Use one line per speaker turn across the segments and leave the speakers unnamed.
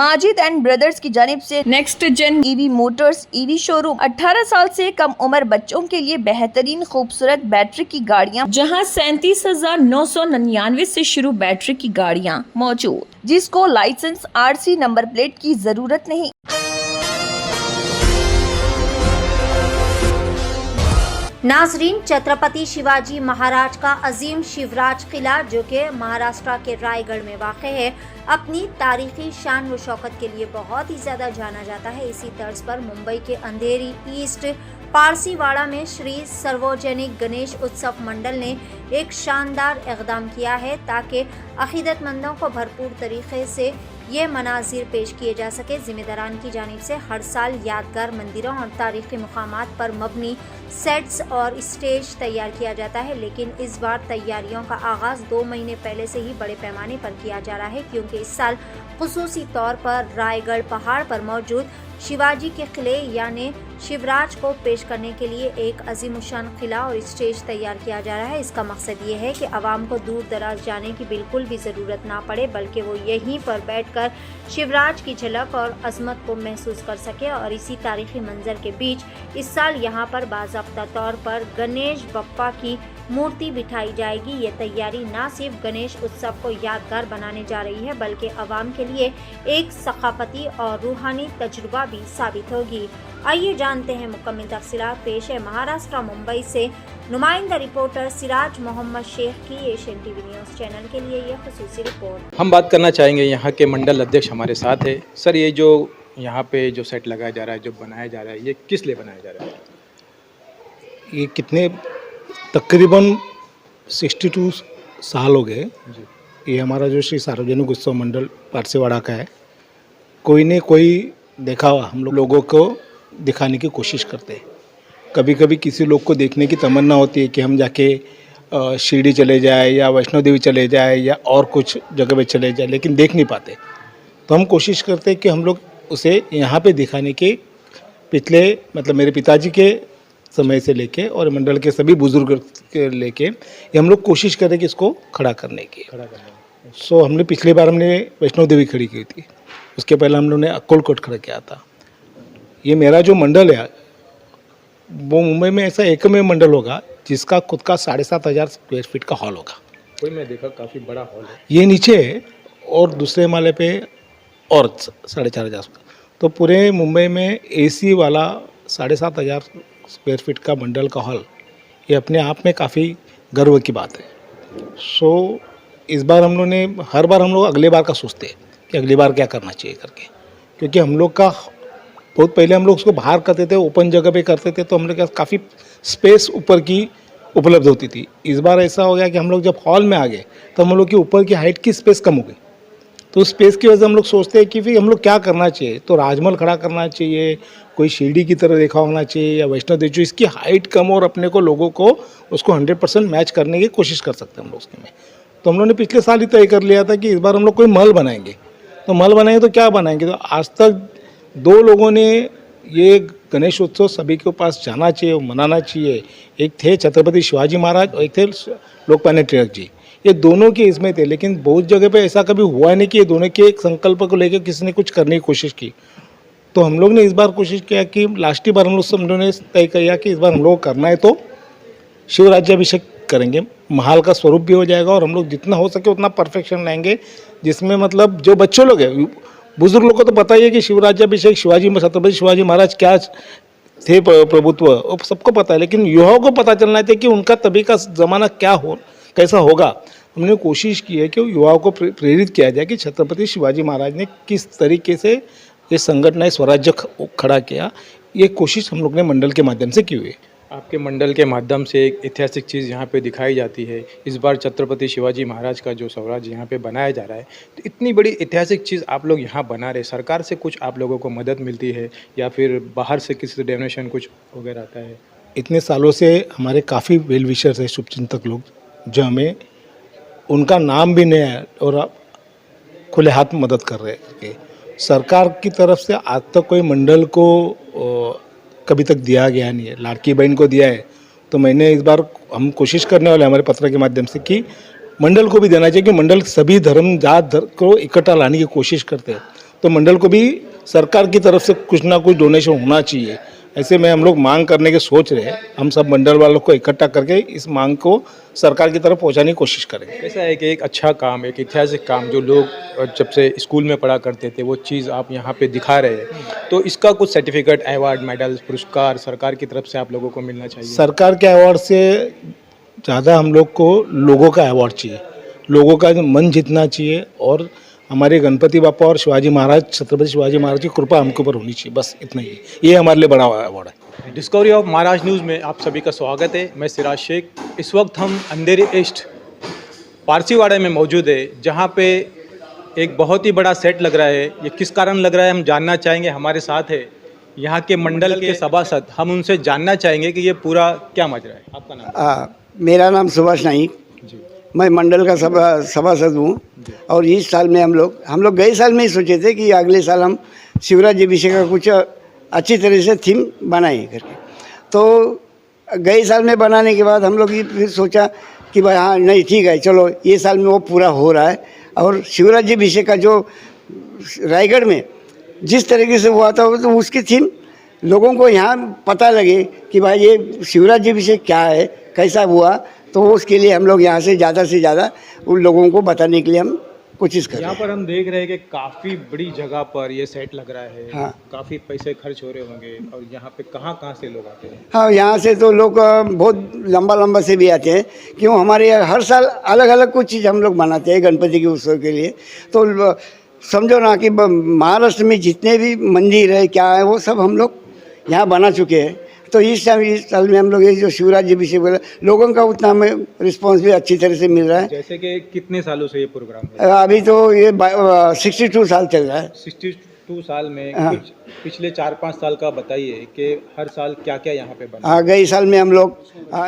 Majid and brothers की जानिब से next gen EV motors EV showroom 18 साल से कम उम्र बच्चों के लिए बेहतरीन खूबसूरत बैटरी की गाड़ियां, जहां 37,999 से शुरू बैटरी की गाड़ियां मौजूद, जिसको लाइसेंस आरसी नंबर प्लेट की जरूरत नहीं।
नाजरीन, छत्रपति शिवाजी महाराज का अजीम शिवराज किला जो कि महाराष्ट्र के रायगढ़ में वाक़ है, अपनी तारीखी शान व शौकत के लिए बहुत ही ज़्यादा जाना जाता है। इसी तर्ज पर मुंबई के अंधेरी ईस्ट पारसीवाड़ा में श्री सार्वजनिक गणेश उत्सव मंडल ने एक शानदार इक़दाम किया है ताकि अक़ीदतमंदों को भरपूर तरीके से ये मनाजिर पेश किए जा सके। ज़िम्मेदारान की जानिब से हर साल यादगार मंदिरों और तारीख़ी मकामात पर मबनी सेट्स और स्टेज तैयार किया जाता है, लेकिन इस बार तैयारियों का आगाज़ 2 महीने पहले से ही बड़े पैमाने पर किया जा रहा है, क्योंकि इस साल खुसूसी तौर पर रायगढ़ पहाड़ पर मौजूद शिवाजी के किले यानी शिवराज को पेश करने के लिए एक अजीमुशान किला और स्टेज तैयार किया जा रहा है। इसका मकसद ये है कि आवाम को दूर दराज जाने की बिल्कुल भी ज़रूरत ना पड़े, बल्कि वो यहीं पर बैठकर शिवराज की झलक और अजमत को महसूस कर सके। और इसी तारीखी मंजर के बीच इस साल यहाँ पर बाज़ाब्ता तौर पर गणेश बप्पा की मूर्ति बिठाई जाएगी। ये तैयारी न सिर्फ गणेश उत्सव को यादगार बनाने जा रही है, बल्कि आवाम के लिए एक सकाफती और रूहानी तजुर्बा भी साबित होगी। आइए जानते हैं मुकम्मल तफसीलात। पेश है महाराष्ट्र मुंबई से नुमाइंदा रिपोर्टर सिराज मोहम्मद शेख की एशियन टीवी न्यूज़ चैनल के लिए यह खुसूसी रिपोर्ट।
हम बात करना चाहेंगे यहाँ के मंडल अध्यक्ष हमारे साथ है। सर, ये जो यहाँ पे जो सेट लगाया जा रहा है, जो बनाया जा रहा है, ये किस लिए बनाया जा रहा है?
ये कितने तकरीबन 62 साल हो गए। ये हमारा जो श्री सार्वजनिक उत्सव मंडल पारसीवाड़ा का है। कोई ने कोई दिखावा हम लोगों को दिखाने की कोशिश करते हैं। कभी कभी किसी लोग को देखने की तमन्ना होती है कि हम जाके शिरडी चले जाए या वैष्णो देवी चले जाए या और कुछ जगह पे चले जाए, लेकिन देख नहीं पाते। तो हम कोशिश करते हैं कि हम लोग उसे यहाँ पे दिखाने के पिछले मेरे पिताजी के समय से लेके और मंडल के सभी बुजुर्ग के लेके ये हम लोग कोशिश करें कि इसको खड़ा करने की। सो हमने पिछली बार वैष्णो देवी खड़ी की थी, उसके पहले हम लोगों ने अक्कलकोट खड़ा किया था। ये मेरा जो मंडल है वो मुंबई में ऐसा एकमेव मंडल होगा जिसका खुद का 7,500 स्क्वायर फीट का हॉल होगा।
कोई मैं देखा काफ़ी बड़ा हॉल है।
ये नीचे है और दूसरे माले पे और 4,500। तो पूरे मुंबई में एसी वाला 7,500 स्क्वायर फीट का मंडल का हॉल, ये अपने आप में काफ़ी गर्व की बात है। सो इस बार हम लोग ने हर बार हम लोग अगले बार का सोचते हैं कि अगली बार क्या करना चाहिए करके, क्योंकि हम लोग का बहुत पहले हम लोग उसको बाहर करते थे, ओपन जगह पे करते थे, तो हम लोग के पास काफ़ी स्पेस ऊपर की उपलब्ध होती थी। इस बार ऐसा हो गया कि हम लोग जब हॉल में आ गए तो हम लोग की ऊपर की हाइट की स्पेस कम हो गई। तो स्पेस की वजह से हम लोग सोचते हैं कि फिर हम लोग क्या करना चाहिए। तो राजमहल खड़ा करना चाहिए, कोई शिरडी की तरह देखा होना चाहिए या वैष्णो देवी, जो इसकी हाइट कम और अपने को लोगों को उसको 100% मैच करने की कोशिश कर सकते हैं हम लोग उसके में। तो हम लोगों ने पिछले साल ही तय कर लिया था कि इस बार हम लोग कोई महल बनाएंगे। तो महल बनाएंगे तो क्या बनाएंगे? तो आज तक 2 लोगों ने ये गणेश उत्सव सभी के पास जाना चाहिए, मनाना चाहिए। एक थे छत्रपति शिवाजी महाराज और एक थे लोकमान्य तिलक जी। ये दोनों के इसमें थे, लेकिन बहुत जगह पे ऐसा कभी हुआ नहीं कि ये दोनों के एक संकल्प को लेकर किसी ने कुछ करने की कोशिश की। तो हम लोग ने इस बार कोशिश किया कि लास्ट ही बार हम लोग ने तय किया कि इस बार हम लोग करना है तो शिवराज्याभिषेक करेंगे। महल का स्वरूप भी हो जाएगा और हम लोग जितना हो सके उतना परफेक्शन लाएंगे, जिसमें जो बच्चों लोग हैं, बुजुर्ग लोग को तो पता ही है कि शिवराज्याभिषेक छत्रपति शिवाजी महाराज क्या थे, प्रभुत्व वो सबको पता है, लेकिन युवाओं को पता चलना चाहिए कि उनका तभी का ज़माना कैसा होगा। हमने कोशिश की है कि युवाओं को प्रेरित किया जाए कि छत्रपति शिवाजी महाराज ने किस तरीके से ये संगठन स्वराज्य खड़ा किया। ये कोशिश हम लोग ने मंडल के माध्यम से की हुई है।
आपके मंडल के माध्यम से एक ऐतिहासिक चीज़ यहाँ पे दिखाई जाती है। इस बार छत्रपति शिवाजी महाराज का जो स्वराज्य यहाँ पे बनाया जा रहा है, तो इतनी बड़ी ऐतिहासिक चीज़ आप लोग यहाँ बना रहे, सरकार से कुछ आप लोगों को मदद मिलती है या फिर बाहर से किसी से डोनेशन कुछ वगैरह आता है?
इतने सालों से हमारे काफ़ी वेल विशर्स है, शुभचिंतक लोग, जो हमें उनका नाम भी नहीं है और खुले हाथ मदद कर रहे हैं। सरकार की तरफ से आज तक कोई मंडल को कभी तक दिया गया नहीं है। लाड़की बहन को दिया है, तो मैंने इस बार हम कोशिश करने वाले हमारे पत्र के माध्यम से कि मंडल को भी देना चाहिए, कि मंडल सभी धर्म जात को इकट्ठा लाने की कोशिश करते हैं। तो मंडल को भी सरकार की तरफ से कुछ ना कुछ डोनेशन होना चाहिए। ऐसे में हम लोग मांग करने के सोच रहे हैं। हम सब मंडल वालों को इकट्ठा करके इस मांग को सरकार की तरफ पहुंचाने की कोशिश करेंगे।
ऐसा है कि एक अच्छा काम, एक ऐतिहासिक काम जो लोग जब से स्कूल में पढ़ा करते थे वो चीज़ आप यहाँ पे दिखा रहे हैं, तो इसका कुछ सर्टिफिकेट, अवार्ड, मेडल, पुरस्कार सरकार की तरफ से आप लोगों को मिलना चाहिए।
सरकार के अवार्ड से ज़्यादा हम लोग को लोगों का अवार्ड चाहिए, लोगों का मन जीतना चाहिए और हमारे गणपति बापा और शिवाजी महाराज, छत्रपति शिवाजी महाराज की कृपा हमके ऊपर होनी चाहिए, बस इतना ही। ये हमारे लिए बड़ा अवार्ड है।
डिस्कवरी ऑफ महाराज न्यूज़ में आप सभी का स्वागत है। मैं सिराज शेख। इस वक्त हम अंधेरी ईस्ट पारसीवाड़ा में मौजूद है, जहाँ पे एक बहुत ही बड़ा सेट लग रहा है। ये किस कारण लग रहा है हम जानना चाहेंगे। हमारे साथ है यहाँ के मंडल के सभासद, हम उनसे जानना चाहेंगे कि ये पूरा क्या मजरा है। आपका नाम?
मेरा नाम सुभाष नाइक, मैं मंडल का सभासद हूँ। और इस साल में हम लोग गए साल में ही सोचे थे कि अगले साल हम शिवराज अभिषेक का कुछ अच्छी तरह से थीम बनाए करके। तो गए साल में बनाने के बाद हम लोग ये फिर सोचा कि भाई हाँ नहीं ठीक है, चलो ये साल में वो पूरा हो रहा है। और शिवराज अभिषेक का जो रायगढ़ में जिस तरीके से हुआ था तो उसकी थीम लोगों को यहाँ पता लगे कि भाई ये शिवराज अभिषेक क्या है, कैसा हुआ। तो उसके लिए हम लोग यहाँ से ज़्यादा उन लोगों को बताने के लिए हम कोशिश कर रहे हैं।
यहाँ पर हम देख रहे हैं कि काफ़ी बड़ी जगह पर ये सेट लग रहा है।
हाँ।
काफ़ी पैसे खर्च हो रहे होंगे। और यहाँ पे कहाँ से लोग आते हैं?
हाँ, यहाँ से तो लोग बहुत लंबा से भी आते हैं। क्यों, हमारे यहाँ हर साल अलग अलग कुछ चीज़ हम लोग बनाते हैं गणपति के उत्सव के लिए। तो समझो ना कि महाराष्ट्र में जितने भी मंदिर है क्या है वो सब हम लोग यहाँ बना चुके हैं। तो इस साल में हम लोग ये जो शिवराज अभिषेक बोला, लोगों का उतना हमें रिस्पॉन्स भी अच्छी तरह से मिल रहा है।
जैसे कि कितने सालों से ये प्रोग्राम है?
अभी तो ये 62 साल चल रहा है।
62 साल में
हाँ।
कुछ पिछले 4-5 साल का बताइए कि हर साल क्या क्या यहाँ पे बना?
हाँ, गई साल में हम लोग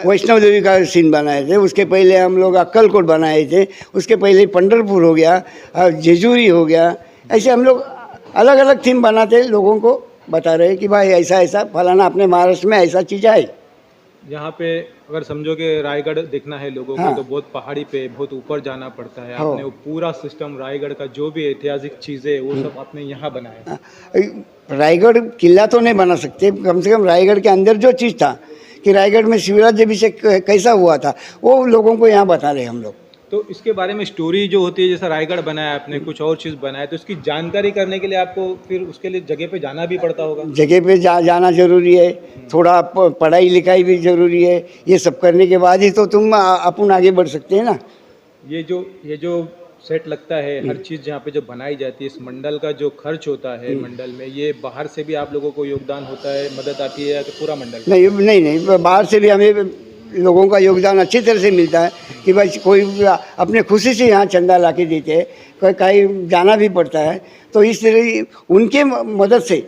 वैष्णव देवी का सीन बनाए थे। उसके पहले हम लोग अक्कलकोट बनाए थे। उसके पहले पंढरपुर हो गया, जेजूरी हो गया। ऐसे हम लोग अलग अलग थीम बनाते, लोगों को बता रहे कि भाई ऐसा फलाना अपने महाराष्ट्र में ऐसा चीज़ है।
यहाँ पे अगर समझो कि रायगढ़ देखना है लोगों को,
हाँ।
तो बहुत पहाड़ी पे बहुत ऊपर जाना पड़ता है।
हाँ।
आपने वो पूरा सिस्टम रायगढ़ का जो भी ऐतिहासिक चीज़ें वो सब आपने यहाँ बनाया।
रायगढ़ किला तो नहीं बना सकते, कम से कम रायगढ़ के अंदर जो चीज़ था कि रायगढ़ में शिवराज अभिषेक कैसा हुआ था वो लोगों को यहाँ बता रहे हम लोग।
तो इसके बारे में स्टोरी जो होती है, जैसा रायगढ़ बनाया आपने, कुछ और चीज़ बनाया, तो इसकी जानकारी करने के लिए आपको फिर उसके लिए जगह पे जाना भी पड़ता होगा।
जगह पे जाना जरूरी है, थोड़ा पढ़ाई लिखाई भी जरूरी है। ये सब करने के बाद ही तो तुम अपन आगे बढ़ सकते हैं ना।
ये जो सेट लगता है, हर चीज़ जहाँ पे जो बनाई जाती है, इस मंडल का जो खर्च होता है मंडल में, ये बाहर से भी आप लोगों को योगदान होता है, मदद आती है, या तो पूरा मंडल?
नहीं, बाहर से भी हमें लोगों का योगदान अच्छी तरह से मिलता है कि भाई कोई अपने खुशी से यहाँ चंदा ला के देते हैं, कोई कहीं जाना भी पड़ता है। तो इस तरह उनके मदद से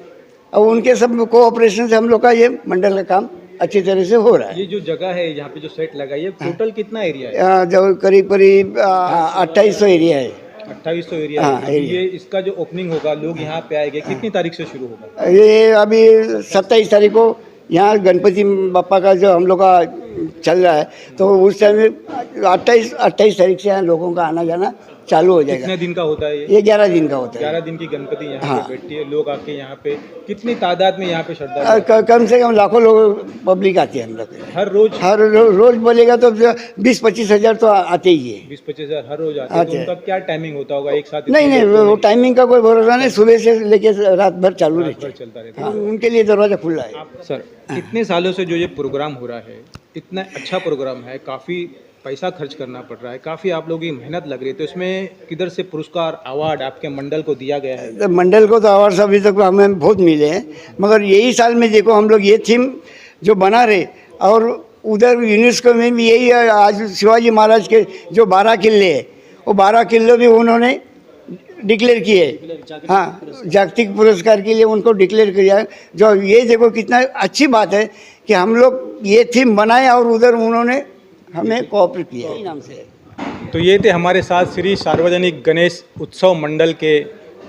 और उनके सब कोऑपरेशन से हम लोग का ये मंडल का काम अच्छी तरह से हो रहा है।
ये जो जगह है यहाँ पे जो सेट लगा है, टोटल कितना एरिया है?
जो करीब 2800 एरिया है।
2800 एरिया
हाँ,
है।
एरिया।
ये इसका जो ओपनिंग होगा, लोग यहाँ पे आएंगे, कितनी तारीख से शुरू होगा?
ये अभी 27 तारीख को यहाँ गणपति बप्पा का जो हम लोग का चल रहा है, तो उस टाइम में 28 तारीख से यहाँ लोगों का आना जाना चालू हो जाएगा।
कितने दिन का होता है
ये 11 दिन का होता है।
11 दिन की गणपति यहाँ
हाँ।
पे बैठती है। लोग आके यहाँ पे कितनी तादाद में यहाँ पे श्रद्धा?
कम से कम लाखों लोग पब्लिक आती है हम लोग।
हर
रोज बोलेगा तो 20-25 हज़ार तो आते ही है।
20-25 हज़ार हर रोज आते हैं। तो उनका क्या टाइमिंग होता होगा एक साथ?
नहीं, वो टाइमिंग का कोई भरोसा नहीं, सुबह से लेके रात भर चालू रहता है।
चलता रहता है।
हाँ, उनके लिए दरवाजा खुला है।
आप सर, इतने सालों से जो ये प्रोग्राम हो रहा है, इतना अच्छा प्रोग्राम है, काफ़ी पैसा खर्च करना पड़ रहा है, काफ़ी आप लोगों की मेहनत लग रही है, तो इसमें किधर से पुरस्कार, अवार्ड आपके मंडल को दिया गया है?
तो मंडल को तो अवार्ड अभी तक हमें बहुत मिले हैं, मगर यही साल में देखो हम लोग ये थीम जो बना रहे, और उधर यूनेस्को में भी यही है। आज शिवाजी महाराज के जो 12 किले हैं, वो 12 किले भी उन्होंने डिक्लेयर किए। हाँ, जागतिक पुरस्कार के लिए उनको डिक्लेयर किया। जो ये देखो कितना अच्छी बात है कि हम लोग ये थीम बनाए और उधर उन्होंने हमें कोऑपरेट किया। यही नाम से।
तो ये थे हमारे साथ श्री सार्वजनिक गणेश उत्सव मंडल के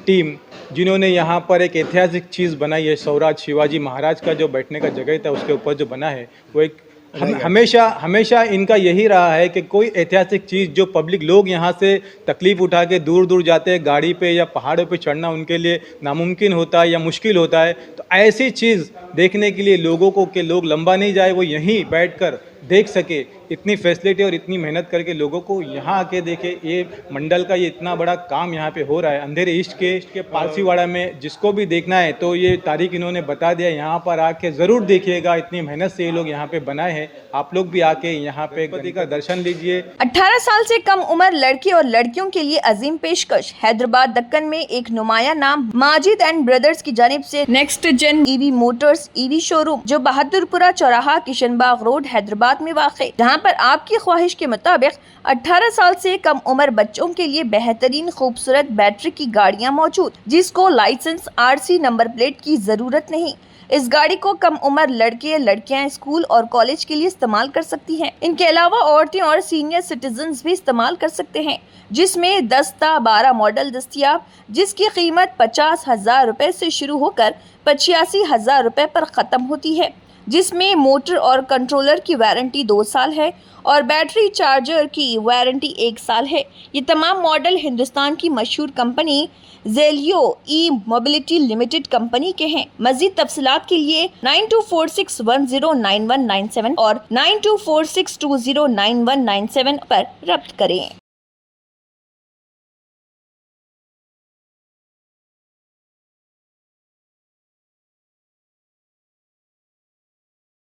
टीम, जिन्होंने यहाँ पर एक ऐतिहासिक चीज़ बनाई है। स्वराज शिवाजी महाराज का जो बैठने का जगह था उसके ऊपर जो बना है, वो एक हमेशा हमेशा इनका यही रहा है कि कोई ऐतिहासिक चीज़ जो पब्लिक लोग यहाँ से तकलीफ उठा के दूर दूर जाते हैं गाड़ी पे या पहाड़ों पे चढ़ना उनके लिए नामुमकिन होता है या मुश्किल होता है, तो ऐसी चीज़ देखने के लिए लोगों को कि लोग लंबा नहीं जाए, वो यहीं बैठकर देख सके, इतनी फैसिलिटी और इतनी मेहनत करके लोगों को यहाँ आके देखे। ये मंडल का ये इतना बड़ा काम यहाँ पे हो रहा है अंधेरे ईस्ट के पारसीवाड़ा में। जिसको भी देखना है तो ये तारीख इन्होंने बता दिया, यहाँ पर आके ज़रूर देखिएगा। इतनी मेहनत से ये लोग यहाँ पे बनाए हैं, आप लोग भी आके यहाँ पे गणपति का दर्शन लीजिए।
18 साल से कम उम्र लड़के और लड़कियों के लिए अजीम पेशकश। हैदराबाद दक्कन में एक नुमाया नाम माजिद एंड ब्रदर्स की जानिब से next gen EV motors EV showroom जो बहादुरपुरा चौराहा किशनबाग रोड हैदराबाद में वाक़, जहां पर आपकी ख्वाहिश के मुताबिक 18 साल से कम उम्र बच्चों के लिए बेहतरीन खूबसूरत बैटरी की गाड़ियां मौजूद, जिसको लाइसेंस आरसी नंबर प्लेट की जरूरत नहीं। इस गाड़ी को कम उम्र लड़के लड़कियां स्कूल और कॉलेज के लिए इस्तेमाल कर सकती हैं। इनके अलावा औरतें और सीनियर सिटीजन्स भी इस्तेमाल कर सकते हैं, जिसमें 10-12 मॉडल दस्तियाब, जिसकी कीमत 50,000 रुपए से शुरू होकर 85,000 रुपए पर ख़त्म होती है, जिसमें मोटर और कंट्रोलर की वारंटी 2 साल है और बैटरी चार्जर की वारंटी 1 साल है। ये तमाम मॉडल हिंदुस्तान की मशहूर कंपनी जेलियो ई मोबिलिटी लिमिटेड कंपनी के हैं। मजीद तफसीलात के लिए 9246109197 और 9246209197 पर रब्त करें।